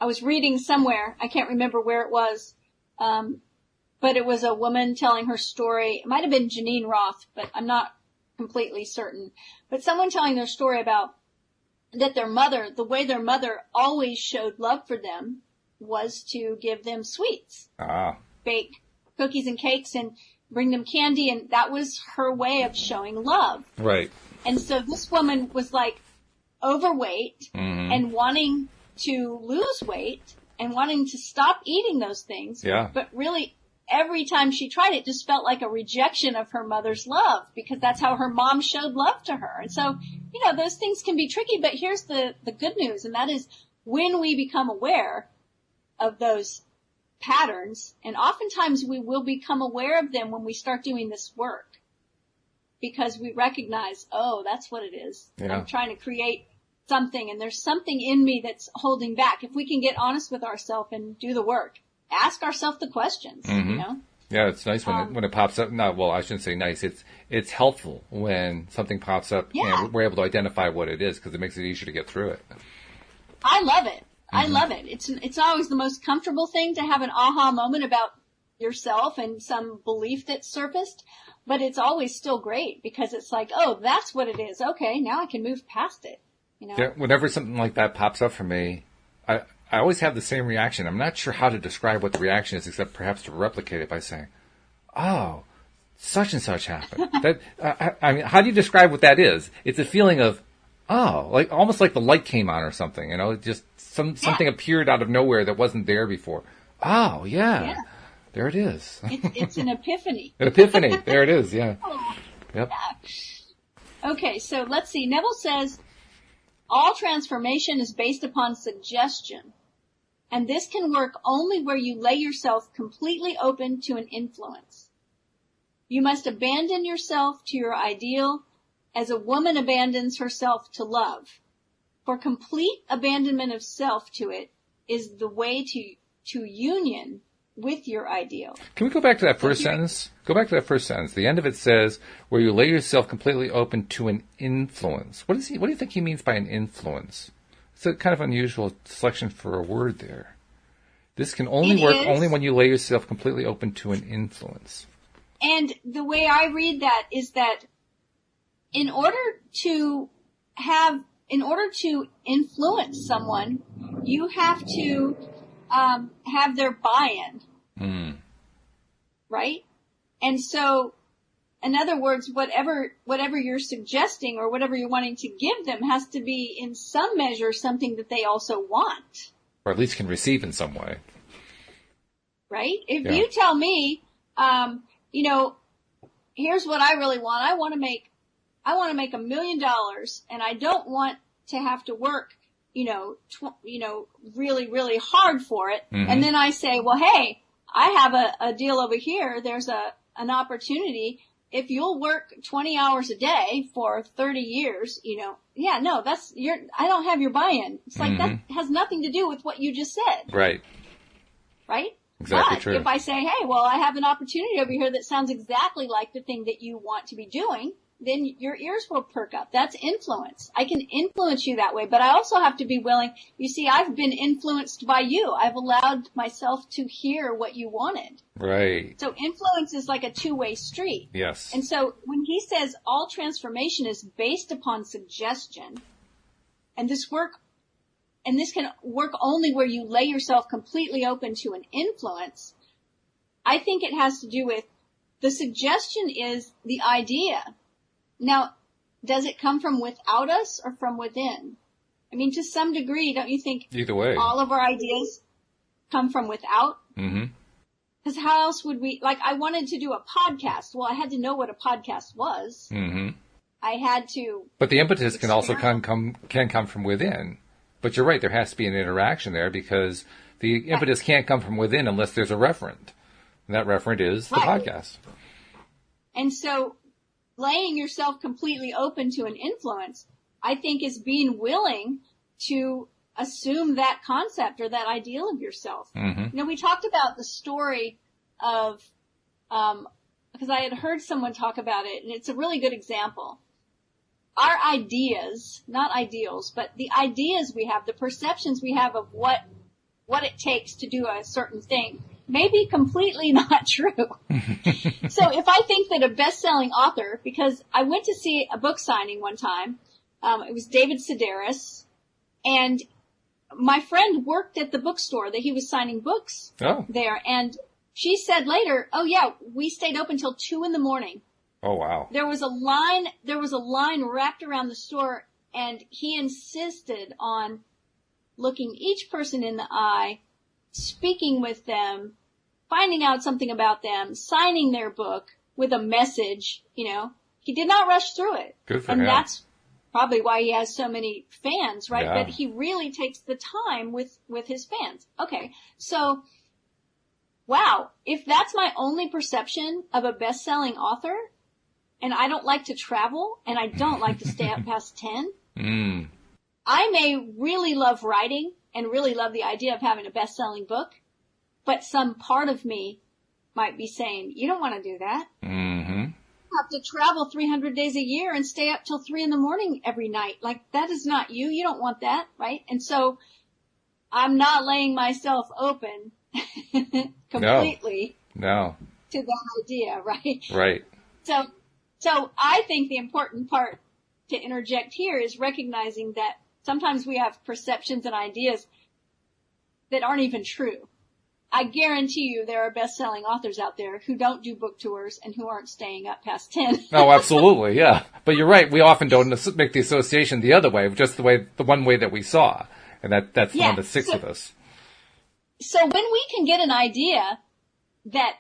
I was reading somewhere, I can't remember where it was, but it was a woman telling her story. It might have been Janine Roth, but I'm not completely certain. But someone telling their story about that the way their mother always showed love for them was to give them sweets, bake cookies and cakes and bring them candy. And that was her way of showing love. Right. And so this woman was like overweight and wanting to lose weight and wanting to stop eating those things. Yeah. But really every time she tried it just felt like a rejection of her mother's love because that's how her mom showed love to her. And so, those things can be tricky, but here's the good news. And that is when we become aware of those patterns, and oftentimes we will become aware of them when we start doing this work because we recognize, oh, that's what it is. Yeah. I'm trying to create something and there's something in me that's holding back. If we can get honest with ourselves and do the work, ask ourselves the questions, Yeah, it's nice when it pops up. No, well, I shouldn't say nice. It's helpful when something pops up and we're able to identify what it is because it makes it easier to get through it. I love it. I love it. It's always the most comfortable thing to have an aha moment about yourself and some belief that's surfaced, but it's always still great because it's like, oh, that's what it is. Okay, now I can move past it. You know? Yeah, whenever something like that pops up for me, I always have the same reaction. I'm not sure how to describe what the reaction is, except perhaps to replicate it by saying, oh, such and such happened. I mean, how do you describe what that is? It's a feeling of, oh, like almost like the light came on or something, you know, just something appeared out of nowhere that wasn't there before. Oh, yeah. There it is. It's an epiphany. An epiphany. There it is. Yeah. Yep. Yeah. Okay. So let's see. Neville says all transformation is based upon suggestion, and this can work only where you lay yourself completely open to an influence. You must abandon yourself to your ideal as a woman abandons herself to love. For complete abandonment of self to it is the way to union with your ideal. Can we go back to that first sentence? Go back to that first sentence. The end of it says, where you lay yourself completely open to an influence. What do you think he means by an influence? It's a kind of unusual selection for a word there. This can only work only when you lay yourself completely open to an influence. And the way I read that is that in order to influence someone, you have to have their buy-in. Right? And so, in other words, whatever you're suggesting or whatever you're wanting to give them has to be in some measure something that they also want. Or at least can receive in some way. Right? If you tell me, you know, here's what I really want. I want to make $1 million, and I don't want to have to work, really, really hard for it. Mm-hmm. And then I say, well, hey, I have a deal over here. There's an opportunity. If you'll work 20 hours a day for 30 years, I don't have your buy-in. It's like that has nothing to do with what you just said. Right. Right? Exactly but true. If I say, hey, well, I have an opportunity over here that sounds exactly like the thing that you want to be doing, then your ears will perk up. That's influence. I can influence you that way, but I also have to be willing. You see, I've been influenced by you. I've allowed myself to hear what you wanted. Right. So influence is like a two-way street. Yes. And so when he says all transformation is based upon suggestion, and this can work only where you lay yourself completely open to an influence, I think it has to do with the suggestion is the idea. Now, does it come from without us or from within? I mean, to some degree, don't you think either way, all of our ideas come from without? Mm-hmm. Because how else would we, like, I wanted to do a podcast. Well, I had to know what a podcast was. Mm-hmm. I had to. But the impetus can also come from within. But you're right, there has to be an interaction there because the impetus can't come from within unless there's a referent. And that referent is the podcast. And so laying yourself completely open to an influence, I think, is being willing to assume that concept or that ideal of yourself. Mm-hmm. We talked about the story of, because I had heard someone talk about it, and it's a really good example. Our ideas, not ideals, but the ideas we have, the perceptions we have of what it takes to do a certain thing may be completely not true. So if I think that a best-selling author, because I went to see a book signing one time, it was David Sedaris, and my friend worked at the bookstore that he was signing books there, and she said later, oh yeah, we stayed open till 2 a.m. Oh wow. There was a line wrapped around the store, and he insisted on looking each person in the eye, speaking with them, finding out something about them, signing their book with a message, He did not rush through it. Good for him. And that's probably why he has so many fans, right? Yeah. But he really takes the time with his fans. Okay. So, wow. If that's my only perception of a best-selling author, and I don't like to travel, and I don't like to stay up past 10, I may really love writing and really love the idea of having a best-selling book, but some part of me might be saying, you don't want to do that. Mm-hmm. You have to travel 300 days a year and stay up till 3 a.m. every night. Like, that is not you. You don't want that, right? And so I'm not laying myself open completely No. To that idea, right? Right. So I think the important part to interject here is recognizing that sometimes we have perceptions and ideas that aren't even true. I guarantee you there are best-selling authors out there who don't do book tours and who aren't staying up past 10. Oh, absolutely, yeah. But you're right. We often don't make the association the other way, just the one way that we saw. And that's the one that sticks with us. So when we can get an idea that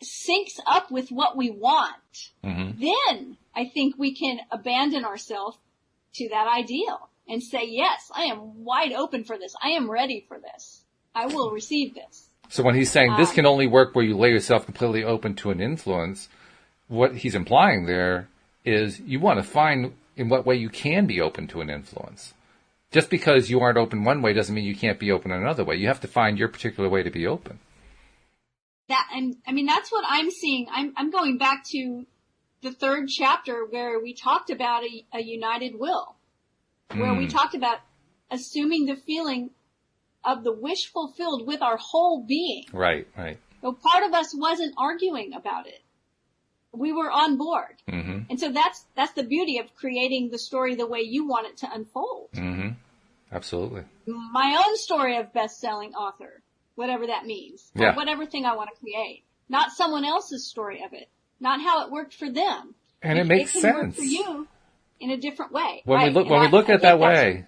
syncs up with what we want, then I think we can abandon ourselves to that ideal and say, yes, I am wide open for this. I am ready for this. I will receive this. So when he's saying this can only work where you lay yourself completely open to an influence, what he's implying there is you want to find in what way you can be open to an influence. Just because you aren't open one way doesn't mean you can't be open another way. You have to find your particular way to be open. And I mean, that's what I'm seeing. I'm going back to the 3rd chapter where we talked about a united will, where we talked about assuming the feeling of the wish fulfilled with our whole being. Right, right. So part of us wasn't arguing about it. We were on board. And so that's the beauty of creating the story the way you want it to unfold. Absolutely. My own story of best-selling author, whatever that means, or whatever thing I want to create. Not someone else's story of it. Not how it worked for them. And it makes sense. It can work for you in a different way. When we look at it that way,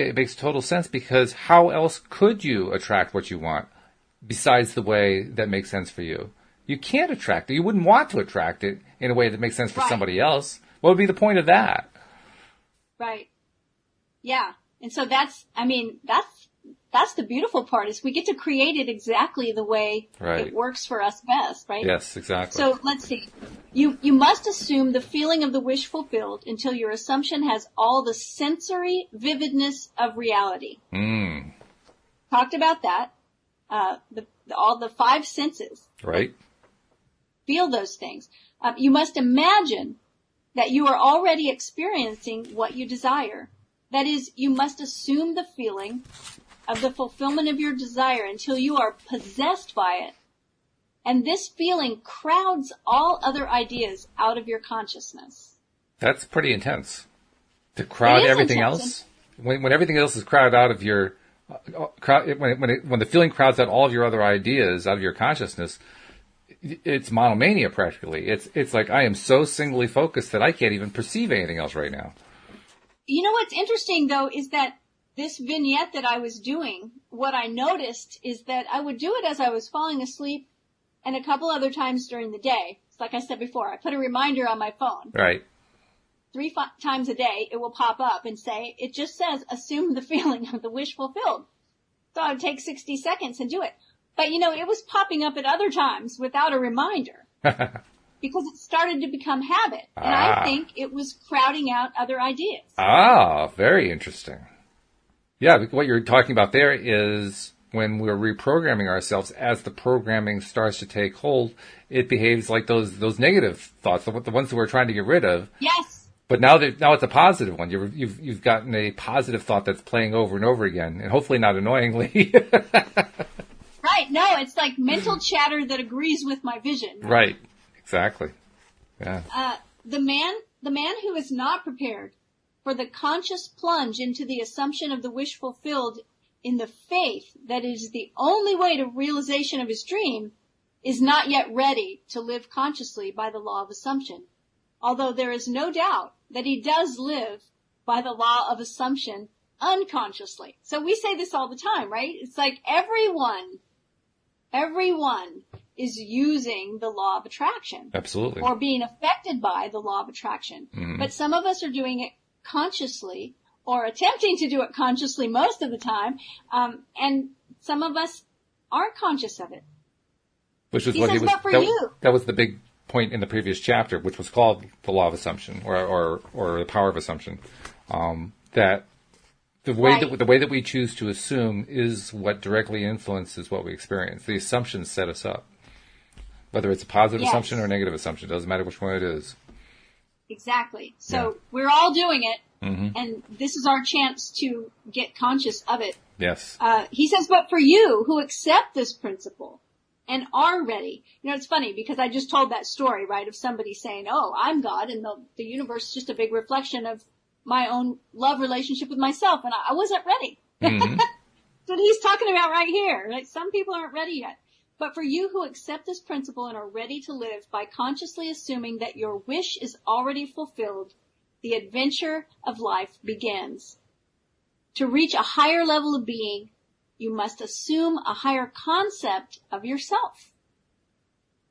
it makes total sense, because how else could you attract what you want besides the way that makes sense for you? You can't attract it. You wouldn't want to attract it in a way that makes sense for somebody else. What would be the point of that? Right. Yeah. And so that's the beautiful part, is we get to create it exactly the way it works for us best, right? Yes, exactly. So let's see. You must assume the feeling of the wish fulfilled until your assumption has all the sensory vividness of reality. Talked about that. All the 5 senses. Right. Feel those things. You must imagine that you are already experiencing what you desire. That is, you must assume the feeling of the fulfillment of your desire until you are possessed by it. And this feeling crowds all other ideas out of your consciousness. That's pretty intense. To crowd everything else? When everything else is crowded out of your... when the feeling crowds out all of your other ideas out of your consciousness, it's monomania practically. It's like I am so singly focused that I can't even perceive anything else right now. You know what's interesting, though, is that this vignette that I was doing, what I noticed is that I would do it as I was falling asleep and a couple other times during the day. It's like I said before, I put a reminder on my phone. Right. 3 times a day, it will pop up and say, it just says, assume the feeling of the wish fulfilled. So I would take 60 seconds and do it. But, it was popping up at other times without a reminder. Because it started to become habit. And I think it was crowding out other ideas. Very interesting. Yeah, what you're talking about there is when we're reprogramming ourselves, as the programming starts to take hold, it behaves like those negative thoughts, the ones that we're trying to get rid of. Yes. But now it's a positive one. You've gotten a positive thought that's playing over and over again, and hopefully not annoyingly. Right. No, it's like mental chatter that agrees with my vision. Right. Exactly. Yeah. The man who is not prepared for the conscious plunge into the assumption of the wish fulfilled in the faith that is the only way to realization of his dream is not yet ready to live consciously by the law of assumption. Although there is no doubt that he does live by the law of assumption unconsciously. So we say this all the time, right? It's like everyone is using the law of attraction. Absolutely. Or being affected by the law of attraction. Mm-hmm. But some of us are doing it consciously, or attempting to do it consciously most of the time, and some of us aren't conscious of it. Which was he says, but for you. That was the big point in the previous chapter, which was called the law of assumption, or the power of assumption. That the way that we choose to assume is what directly influences what we experience. The assumptions set us up. Whether it's a positive assumption or a negative assumption, it doesn't matter which one it is. Exactly. So we're all doing it, and this is our chance to get conscious of it. Yes. He says, but for you who accept this principle and are ready. It's funny because I just told that story, right, of somebody saying, oh, I'm God, and the universe is just a big reflection of my own love relationship with myself, and I wasn't ready. Mm-hmm. That's what he's talking about right here. Like, some people aren't ready yet. But for you who accept this principle and are ready to live by consciously assuming that your wish is already fulfilled, the adventure of life begins. To reach a higher level of being, you must assume a higher concept of yourself.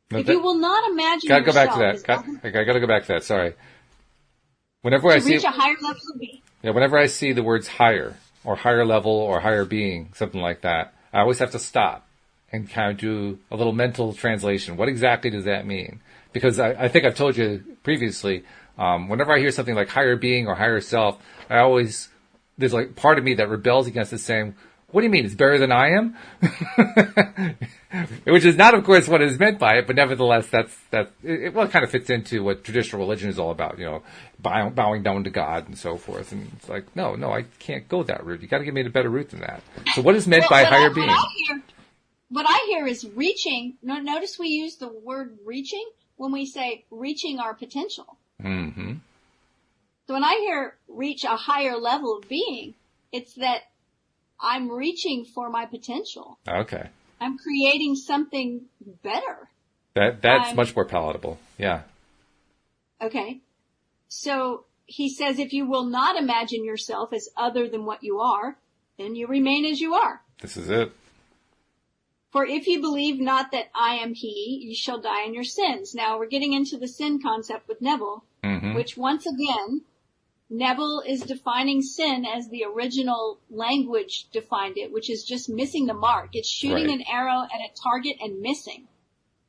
If you will not imagine gotta yourself... Go back to that. I gotta go back to that, sorry. Whenever to I see... reach a higher level of being. Yeah, whenever I see the words higher, or higher level, or higher being, something like that, I always have to stop and kind of do a little mental translation. What exactly does that mean? Because I think I've told you previously, whenever I hear something like higher being or higher self, there's like part of me that rebels against it, saying, what do you mean? It's better than I am? Which is not, of course, what is meant by it, but nevertheless, it kind of fits into what traditional religion is all about, bowing down to God and so forth. And it's like, no, I can't go that route. You got to give me a better route than that. So what is meant by higher being? What I hear is reaching. Notice we use the word reaching when we say reaching our potential. Mm-hmm. So when I hear reach a higher level of being, it's that I'm reaching for my potential. Okay. I'm creating something better. That's much more palatable. Yeah. Okay. So he says, if you will not imagine yourself as other than what you are, then you remain as you are. This is it. For if you believe not that I am he, you shall die in your sins. Now we're getting into the sin concept with Neville, mm-hmm. which once again, Neville is defining sin as the original language defined it, which is just missing the mark. It's shooting an arrow at a target and missing.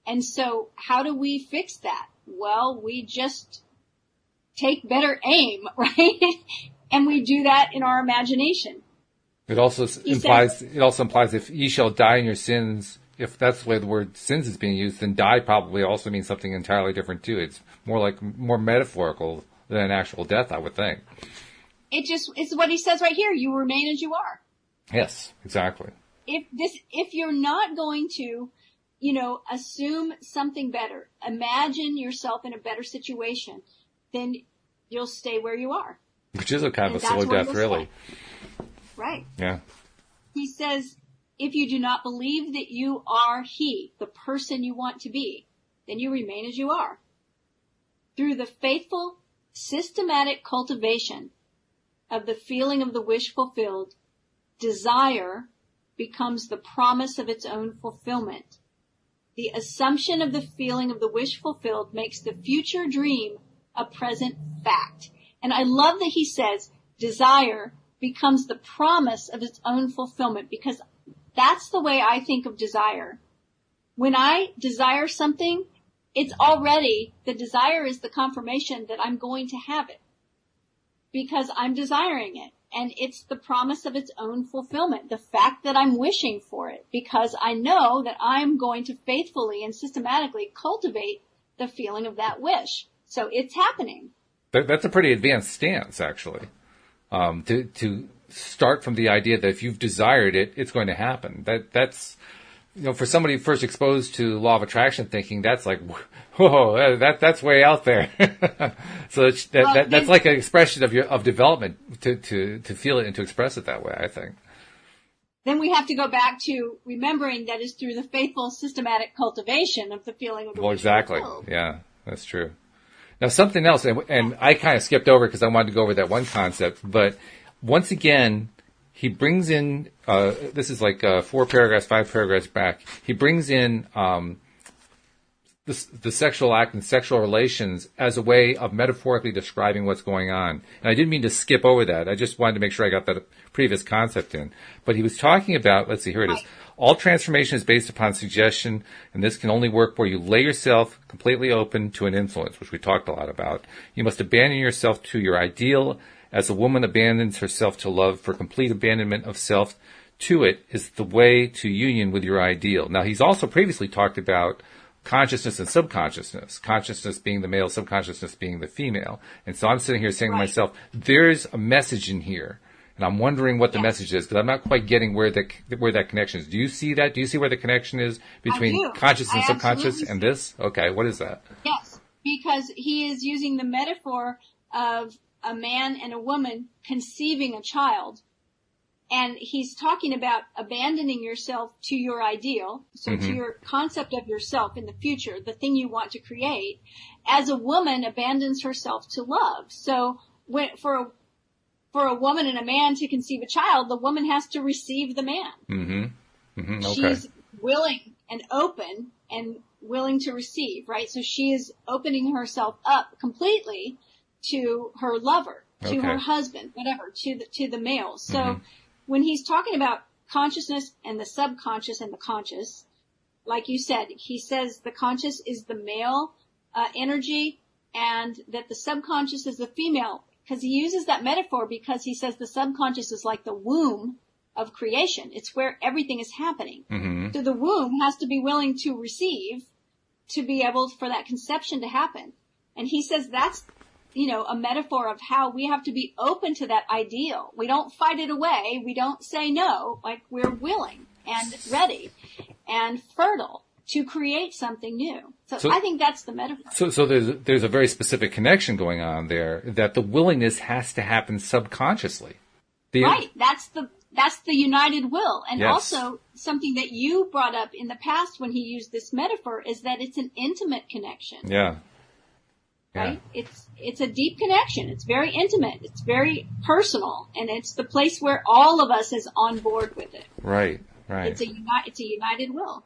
And so how do we fix that? Well, we just take better aim, right? And we do that in our imagination. It also implies if ye shall die in your sins, if that's the way the word sins is being used, then die probably also means something entirely different too. It's more metaphorical than an actual death, I would think. It's what he says right here. You remain as you are. Yes, exactly. If you're not going to, assume something better, imagine yourself in a better situation, then you'll stay where you are. Which is a kind of a slow death, really. Right. Yeah. He says, if you do not believe that you are he, the person you want to be, then you remain as you are. Through the faithful, systematic cultivation of the feeling of the wish fulfilled, desire becomes the promise of its own fulfillment. The assumption of the feeling of the wish fulfilled makes the future dream a present fact. And I love that he says desire becomes the promise of its own fulfillment, because that's the way I think of desire. When I desire something, the desire is the confirmation that I'm going to have it because I'm desiring it. And it's the promise of its own fulfillment, the fact that I'm wishing for it, because I know that I'm going to faithfully and systematically cultivate the feeling of that wish. So it's happening. That's a pretty advanced stance, actually. To start from the idea that if you've desired it, it's going to happen. That's for somebody first exposed to law of attraction thinking, that's like, whoa, that's way out there. So that's like an expression of development to feel it and to express it that way, I think. Then we have to go back to remembering that is through the faithful, systematic cultivation of the feeling of the wish exactly. fulfilled. Yeah, that's true. Now, something else, and I kind of skipped over because I wanted to go over that one concept, but once again, he brings in, this is like 5 paragraphs back, he brings in the sexual act and sexual relations as a way of metaphorically describing what's going on. And I didn't mean to skip over that. I just wanted to make sure I got that previous concept in. But he was talking about, let's see, here it is. All transformation is based upon suggestion, and this can only work where you lay yourself completely open to an influence, which we talked a lot about. You must abandon yourself to your ideal as a woman abandons herself to love. For complete abandonment of self to it is the way to union with your ideal. Now, he's also previously talked about consciousness and subconsciousness, consciousness being the male, subconsciousness being the female. And so I'm sitting here saying to myself, there's a message in here. And I'm wondering what the message is, because I'm not quite getting where that connection is. Do you see that? Do you see where the connection is between conscious and subconscious and this? Okay, what is that? Yes, because he is using the metaphor of a man and a woman conceiving a child. And he's talking about abandoning yourself to your ideal, so to your concept of yourself in the future, the thing you want to create, as a woman abandons herself to love. So for a woman and a man to conceive a child, the woman has to receive the man. Okay. She's willing and open and willing to receive, right? So she is opening herself up completely to her lover, to her husband, whatever, to the male. So when he's talking about consciousness and the subconscious and the conscious, like you said, he says the conscious is the male energy and that the subconscious is the female, because he uses that metaphor because he says the subconscious is like the womb of creation. It's where everything is happening. So the womb has to be willing to receive to be able for that conception to happen. And he says that's, a metaphor of how we have to be open to that ideal. We don't fight it away. We don't say no. Like, we're willing and ready and fertile to create something new. So I think that's the metaphor. So there's a very specific connection going on there, that the willingness has to happen subconsciously. Right. That's the united will. And also something that you brought up in the past when he used this metaphor is that it's an intimate connection. Yeah. Right? It's a deep connection. It's very intimate. It's very personal. And it's the place where all of us is on board with it. Right. It's a united will.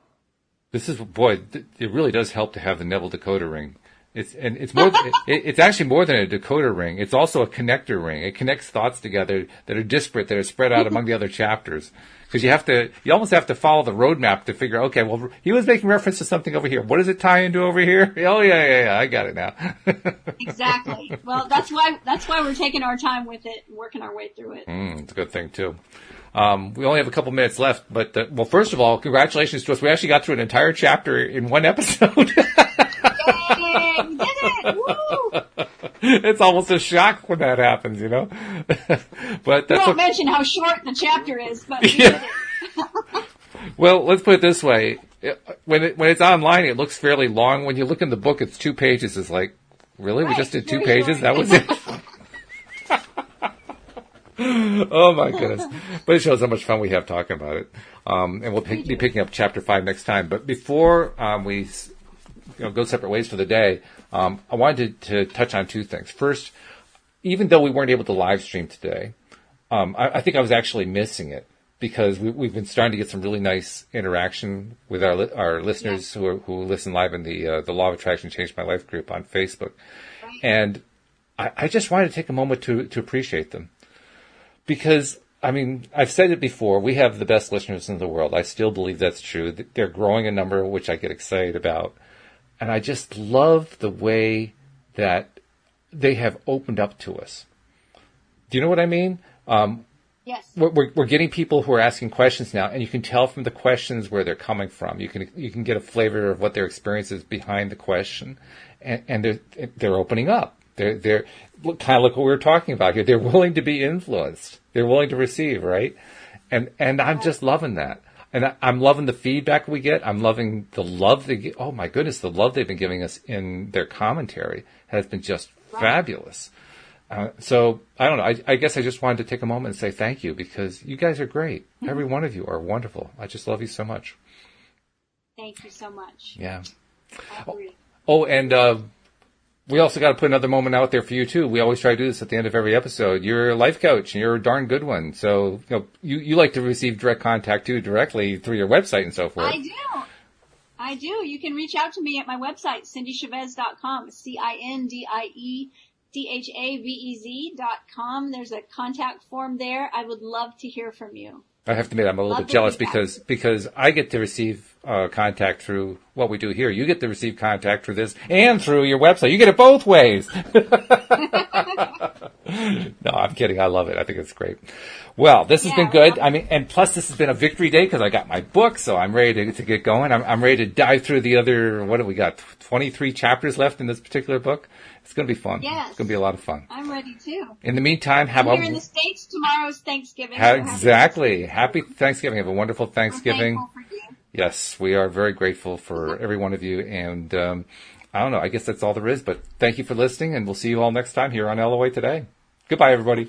This is, it really does help to have the Neville decoder ring. It's more it's actually more than a decoder ring. It's also a connector ring. It connects thoughts together that are disparate, that are spread out among the other chapters. Because you almost have to follow the roadmap to figure out, okay, well, he was making reference to something over here. What does it tie into over here? Oh, yeah, I got it now. Exactly. Well, that's why we're taking our time with it and working our way through it. It's a good thing, too. We only have a couple minutes left, but, first of all, congratulations to us. We actually got through an entire chapter in one episode. Yay, we did it! Woo! It's almost a shock when that happens, But we won't mention how short the chapter is, but we did it. Well, let's put it this way: when it's online, it looks fairly long. When you look in the book, it's 2 pages. It's like, really? Right, we just did 2 pages? Short. That was it. Oh my goodness! But it shows how much fun we have talking about it. And we'll be picking up chapter 5 next time. But before we go separate ways for the day, I wanted to touch on 2 things. First, even though we weren't able to live stream today, I think I was actually missing it, because we've been starting to get some really nice interaction with our listeners who listen live in the Law of Attraction Changed My Life group on Facebook. Right. And I just wanted to take a moment to appreciate them. Because, I've said it before, we have the best listeners in the world. I still believe that's true. They're growing in number, which I get excited about. And I just love the way that they have opened up to us. Do you know what I mean? Yes. We're getting people who are asking questions now, and you can tell from the questions where they're coming from. You can get a flavor of what their experience is behind the question, and they're opening up. They're kind of like what we were talking about here. They're willing to be influenced. They're willing to receive, right? And I'm just loving that. And I'm loving the feedback we get. I'm loving the love they get. Oh my goodness, the love they've been giving us in their commentary has been just fabulous. So I don't know. I guess I just wanted to take a moment and say thank you, because you guys are great. Mm-hmm. Every one of you are wonderful. I just love you so much. Thank you so much. Yeah. I agree. Oh, and we also got to put another moment out there for you too. We always try to do this at the end of every episode. You're a life coach, and you're a darn good one. So you like to receive direct contact too, directly through your website and so forth. I do. You can reach out to me at my website, CindyChavez.com. CindyDhavez.com. There's a contact form there. I would love to hear from you. I have to admit, I'm a little bit jealous because I get to receive contact through what we do here. You get to receive contact through this and through your website. You get it both ways. No, I'm kidding. I love it. I think it's great. Well, this has been good. I mean, and plus this has been a victory day because I got my book, so I'm ready to get going. I'm ready to dive through the other, what do we got, 23 chapters left in this particular book? It's going to be fun. Yes. It's going to be a lot of fun. I'm ready too. In the meantime, here in the States, tomorrow's Thanksgiving. Exactly. Happy Thanksgiving. Have a wonderful Thanksgiving. I'm thankful for you. Yes, we are very grateful for every one of you. And I don't know, I guess that's all there is. But thank you for listening, and we'll see you all next time here on LOA Today. Goodbye, everybody.